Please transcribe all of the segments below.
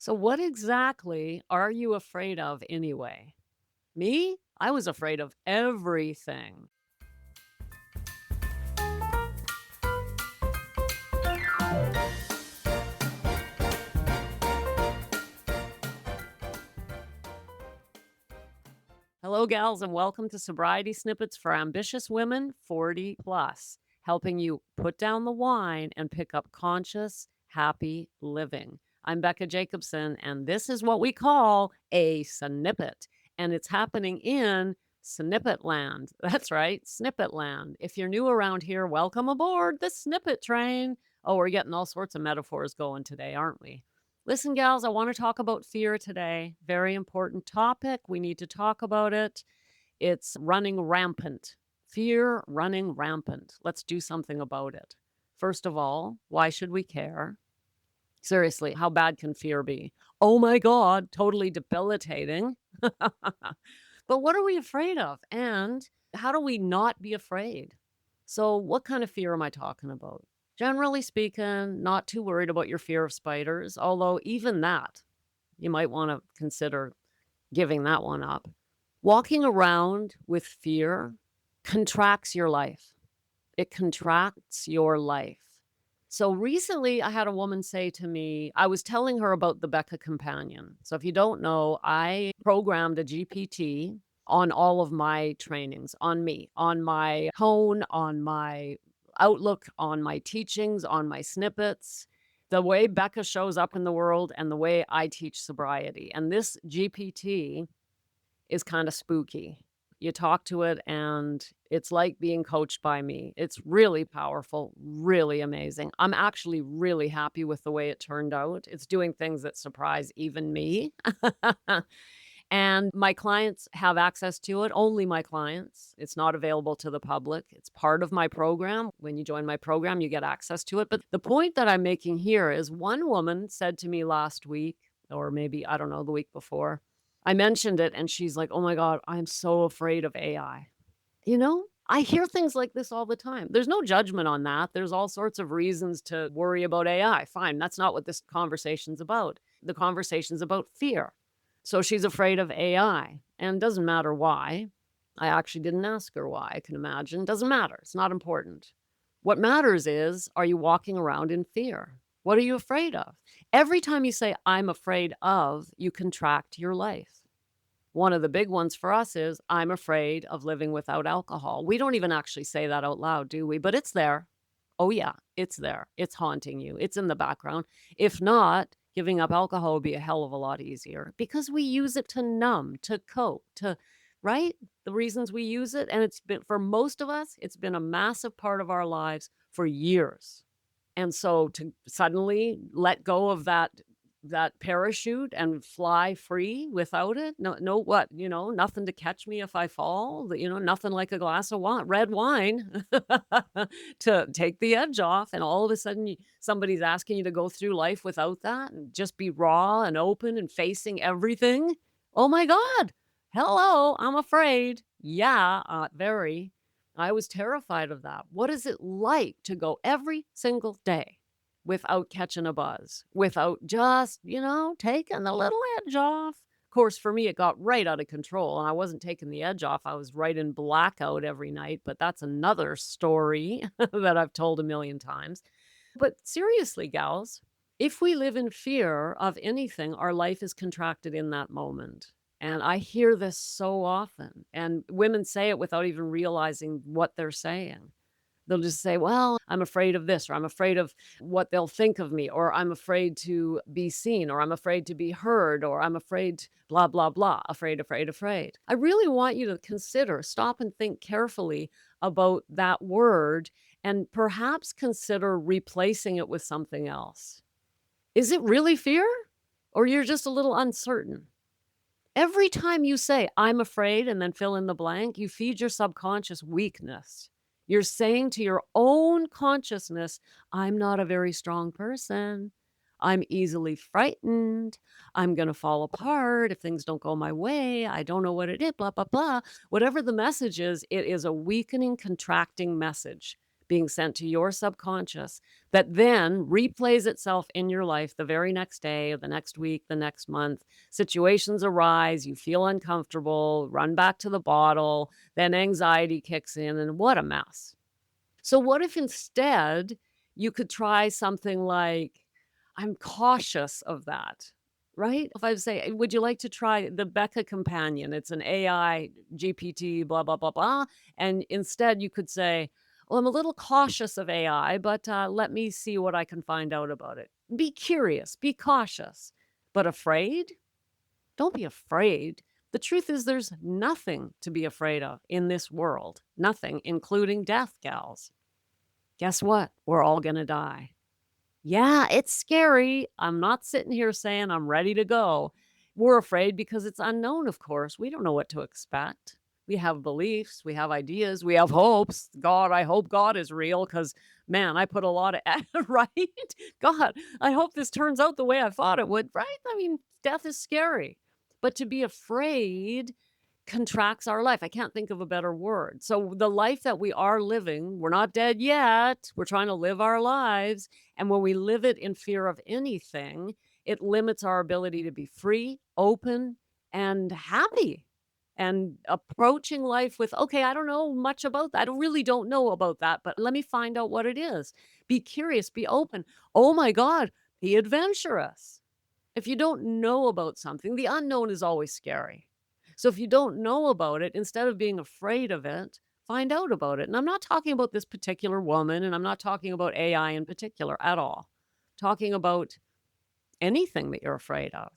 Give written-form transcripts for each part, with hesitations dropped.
So, what exactly are you afraid of anyway? Me? I was afraid of everything. Hello, gals, and welcome to Sobriety Snippets for Ambitious Women 40 plus, helping you put down the wine and pick up conscious, happy living. I'm Becca Jacobson, and this is what we call a snippet, and it's happening in Snippet Land. That's right, Snippet Land. If you're new around here, welcome aboard the Snippet train. Oh, we're getting all sorts of metaphors going today, aren't we? Listen, gals, I want to talk about fear today. Very important topic. We need to talk about it. It's running rampant. Fear running rampant. Let's do something about it. First of all, why should we care? Seriously, how bad can fear be? Oh my God, totally debilitating. But what are we afraid of? And how do we not be afraid? So, what kind of fear am I talking about? Generally speaking, not too worried about your fear of spiders, although even that, you might want to consider giving that one up. Walking around with fear contracts your life. It contracts your life. So recently, I had a woman say to me, I was telling her about the Becca companion. So if you don't know, I programmed a GPT on all of my trainings, on me, on my tone, on my outlook, on my teachings, on my snippets, the way Becca shows up in the world, and the way I teach sobriety. And this GPT is kinda spooky. You talk to it, and it's like being coached by me. It's really powerful, really amazing. I'm actually really happy with the way it turned out. It's doing things that surprise even me. And my clients have access to it, only my clients. It's not available to the public. It's part of my program. When you join my program, you get access to it. But the point that I'm making here is one woman said to me last week, or maybe, I don't know, the week before, I mentioned it and she's like, "Oh my God, I'm so afraid of AI." You know, I hear things like this all the time. There's no judgment on that. There's all sorts of reasons to worry about AI. Fine. That's not what this conversation's about. The conversation's about fear. So she's afraid of AI, and doesn't matter why. I actually didn't ask her why. I can imagine. Doesn't matter. It's not important. What matters is, are you walking around in fear? What are you afraid of? Every time you say, I'm afraid of, you contract your life. One of the big ones for us is, I'm afraid of living without alcohol. We don't even actually say that out loud, do we? But it's there. Oh, yeah, it's there. It's haunting you. It's in the background. If not, giving up alcohol would be a hell of a lot easier because we use it to numb, to cope, to, right? The reasons we use it. And it's been, for most of us, it's been a massive part of our lives for years. And so to suddenly let go of that parachute and fly free without it, no what, nothing to catch me if I fall, nothing like a glass of red wine to take the edge off, and all of a sudden somebody's asking you to go through life without that and just be raw and open and facing everything. Oh my God. Hello, I'm afraid. Yeah, very. I was terrified of that. What is it like to go every single day without catching a buzz, without just, taking the little edge off? Of course, for me, it got right out of control, and I wasn't taking the edge off. I was right in blackout every night, but that's another story that I've told a million times. But seriously, gals, if we live in fear of anything, our life is contracted in that moment. And I hear this so often, and women say it without even realizing what they're saying. They'll just say, well, I'm afraid of this, or I'm afraid of what they'll think of me, or I'm afraid to be seen, or I'm afraid to be heard, or I'm afraid, blah, blah, blah, afraid, afraid, afraid. I really want you to consider, stop and think carefully about that word, and perhaps consider replacing it with something else. Is it really fear? Or you're just a little uncertain? Every time you say, I'm afraid, and then fill in the blank, you feed your subconscious weakness. You're saying to your own consciousness, I'm not a very strong person. I'm easily frightened. I'm going to fall apart if things don't go my way. I don't know what it is, blah, blah, blah. Whatever the message is, it is a weakening, contracting message being sent to your subconscious that then replays itself in your life the very next day, the next week, the next month. Situations arise, you feel uncomfortable, run back to the bottle, then anxiety kicks in, and what a mess. So, what if instead you could try something like, I'm cautious of that, right? If I say, would you like to try the Becca companion? It's an AI GPT, blah, blah, blah, blah. And instead you could say, well, I'm a little cautious of AI, but let me see what I can find out about it. Be curious, be cautious, but afraid? Don't be afraid. The truth is, there's nothing to be afraid of in this world. Nothing, including death, gals. Guess what? We're all going to die. Yeah, it's scary. I'm not sitting here saying I'm ready to go. We're afraid because it's unknown, of course. We don't know what to expect. We have beliefs, we have ideas, we have hopes. God, I hope God is real because, man, I put a lot of, right? God, I hope this turns out the way I thought it would, right? I mean, death is scary. But to be afraid contracts our life. I can't think of a better word. So the life that we are living, we're not dead yet. We're trying to live our lives. And when we live it in fear of anything, it limits our ability to be free, open, and happy. And approaching life with, okay, I don't know much about that. Really don't know about that, but let me find out what it is. Be curious, be open. Oh my God, be adventurous. If you don't know about something, the unknown is always scary. So if you don't know about it, instead of being afraid of it, find out about it. And I'm not talking about this particular woman, and I'm not talking about AI in particular at all. Talking about anything that you're afraid of.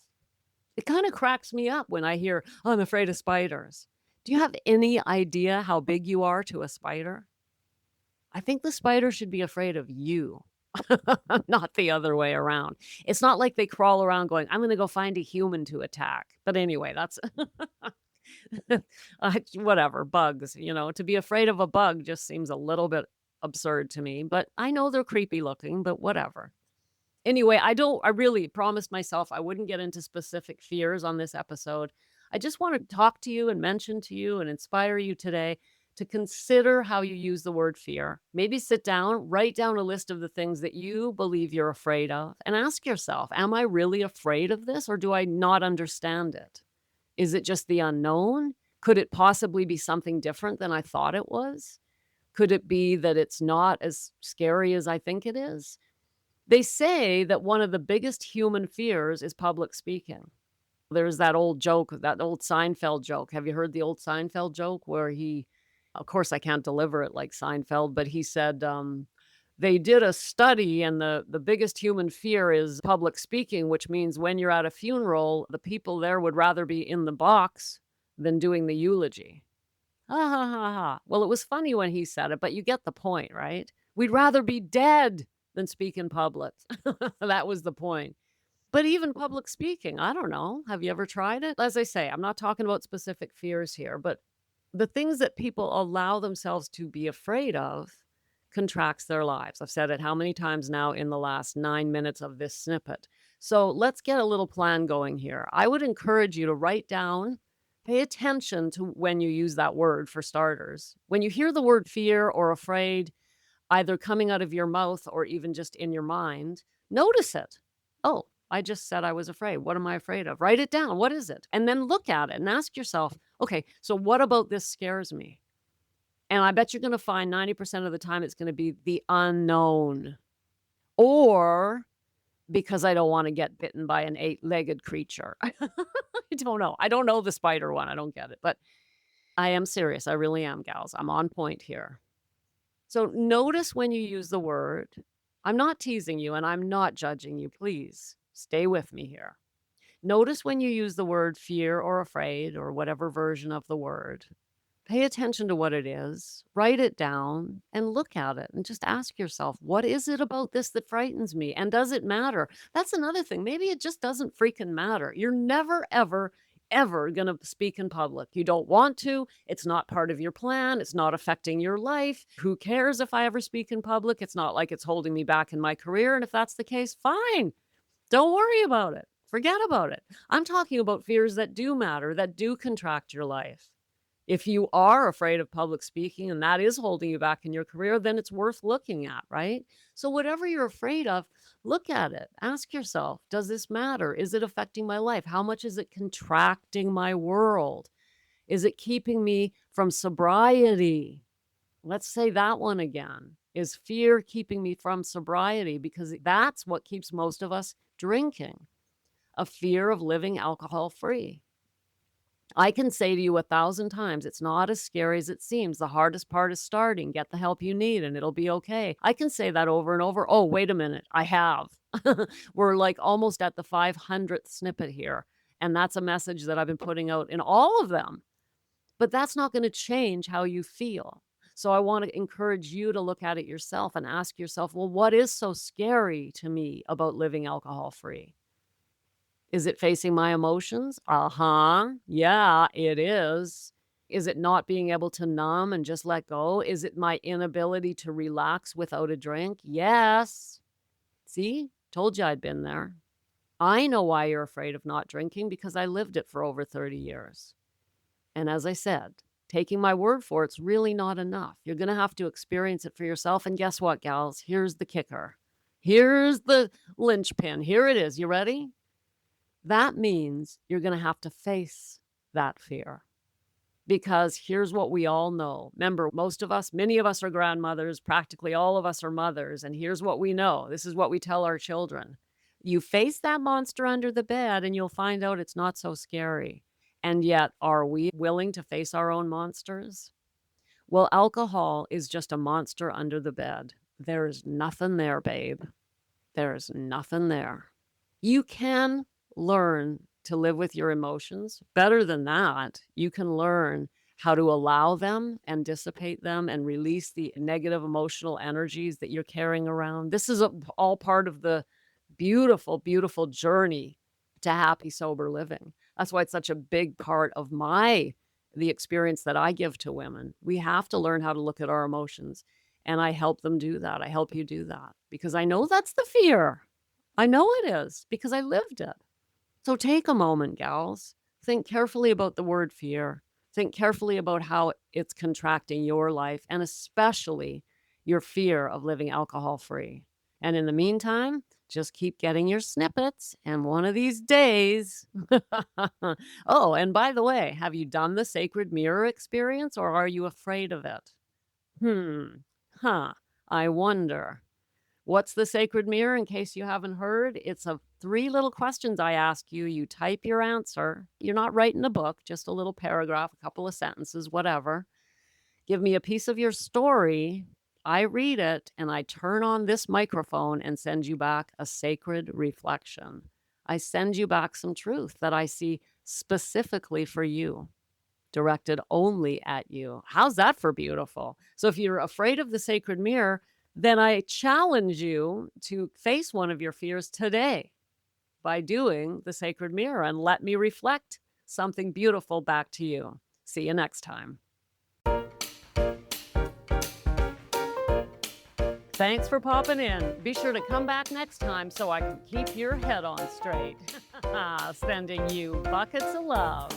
It kind of cracks me up when I hear, "Oh, I'm afraid of spiders." Do you have any idea how big you are to a spider? I think the spider should be afraid of you, not the other way around. It's not like they crawl around going, I'm going to go find a human to attack. But anyway, that's whatever, bugs, to be afraid of a bug just seems a little bit absurd to me. But I know they're creepy looking, but whatever. Anyway, I really promised myself I wouldn't get into specific fears on this episode. I just want to talk to you and mention to you and inspire you today to consider how you use the word fear. Maybe sit down, write down a list of the things that you believe you're afraid of, and ask yourself, am I really afraid of this or do I not understand it? Is it just the unknown? Could it possibly be something different than I thought it was? Could it be that it's not as scary as I think it is? They say that one of the biggest human fears is public speaking. There's that old joke, that old Seinfeld joke. Have you heard the old Seinfeld joke where of course, I can't deliver it like Seinfeld, but he said, they did a study and the biggest human fear is public speaking, which means when you're at a funeral, the people there would rather be in the box than doing the eulogy. Ha ha ha ha. Well, it was funny when he said it, but you get the point, right? We'd rather be dead than speak in public. That was the point. But even public speaking, I don't know. Have you ever tried it? As I say, I'm not talking about specific fears here, but the things that people allow themselves to be afraid of contracts their lives. I've said it how many times now in the last 9 minutes of this snippet. So let's get a little plan going here. I would encourage you to write down, pay attention to when you use that word for starters. When you hear the word fear or afraid, either coming out of your mouth or even just in your mind, notice it. Oh, I just said I was afraid. What am I afraid of? Write it down. What is it? And then look at it and ask yourself, okay, so what about this scares me? And I bet you're going to find 90% of the time it's going to be the unknown or because I don't want to get bitten by an eight-legged creature. I don't know. I don't know the spider one. I don't get it. But I am serious. I really am, gals. I'm on point here. So notice when you use the word. I'm not teasing you and I'm not judging you. Please stay with me here. Notice when you use the word fear or afraid or whatever version of the word. Pay attention to what it is, write it down, and look at it and just ask yourself, what is it about this that frightens me? And does it matter? That's another thing. Maybe it just doesn't freaking matter. You're never, ever, ever going to speak in public. You don't want to. It's not part of your plan. It's not affecting your life. Who cares if I ever speak in public? It's not like it's holding me back in my career. And if that's the case, fine. Don't worry about it. Forget about it. I'm talking about fears that do matter, that do contract your life. If you are afraid of public speaking and that is holding you back in your career, then it's worth looking at, right? So, whatever you're afraid of, look at it. Ask yourself, does this matter? Is it affecting my life? How much is it contracting my world? Is it keeping me from sobriety? Let's say that one again. Is fear keeping me from sobriety? Because that's what keeps most of us drinking, a fear of living alcohol free. I can say to you 1,000 times, it's not as scary as it seems. The hardest part is starting. Get the help you need and it'll be okay. I can say that over and over. Oh, wait a minute. I have. We're like almost at the 500th snippet here. And that's a message that I've been putting out in all of them. But that's not going to change how you feel. So I want to encourage you to look at it yourself and ask yourself, well, what is so scary to me about living alcohol free? Is it facing my emotions? Uh-huh. Yeah, it is. Is it not being able to numb and just let go? Is it my inability to relax without a drink? Yes. See? Told you I'd been there. I know why you're afraid of not drinking because I lived it for over 30 years. And as I said, taking my word for it's really not enough. You're going to have to experience it for yourself. And guess what, gals? Here's the kicker. Here's the linchpin. Here it is. You ready? That means you're going to have to face that fear. Because here's what we all know. Remember, most of us, many of us are grandmothers, practically all of us are mothers. And here's what we know. This is what we tell our children. You face that monster under the bed and you'll find out it's not so scary. And yet, are we willing to face our own monsters? Well, alcohol is just a monster under the bed. There's nothing there, babe. There's nothing there. You can learn to live with your emotions. Better than that, you can learn how to allow them and dissipate them and release the negative emotional energies that you're carrying around. This is all part of the beautiful, beautiful journey to happy, sober living. That's why it's such a big part of the experience that I give to women. We have to learn how to look at our emotions. And I help them do that. I help you do that because I know that's the fear. I know it is because I lived it. So take a moment, gals. Think carefully about the word fear. Think carefully about how it's contracting your life and especially your fear of living alcohol free. And in the meantime, just keep getting your snippets and one of these days. Oh, and by the way, have you done the sacred mirror experience or are you afraid of it? I wonder. What's the sacred mirror in case you haven't heard? It's 3 little questions I ask you. You type your answer. You're not writing a book, just a little paragraph, a couple of sentences, whatever. Give me a piece of your story. I read it and I turn on this microphone and send you back a sacred reflection. I send you back some truth that I see specifically for you, directed only at you. How's that for beautiful? So if you're afraid of the sacred mirror, then I challenge you to face one of your fears today by doing the sacred mirror and let me reflect something beautiful back to you. See you next time. Thanks for popping in. Be sure to come back next time so I can keep your head on straight. Sending you buckets of love.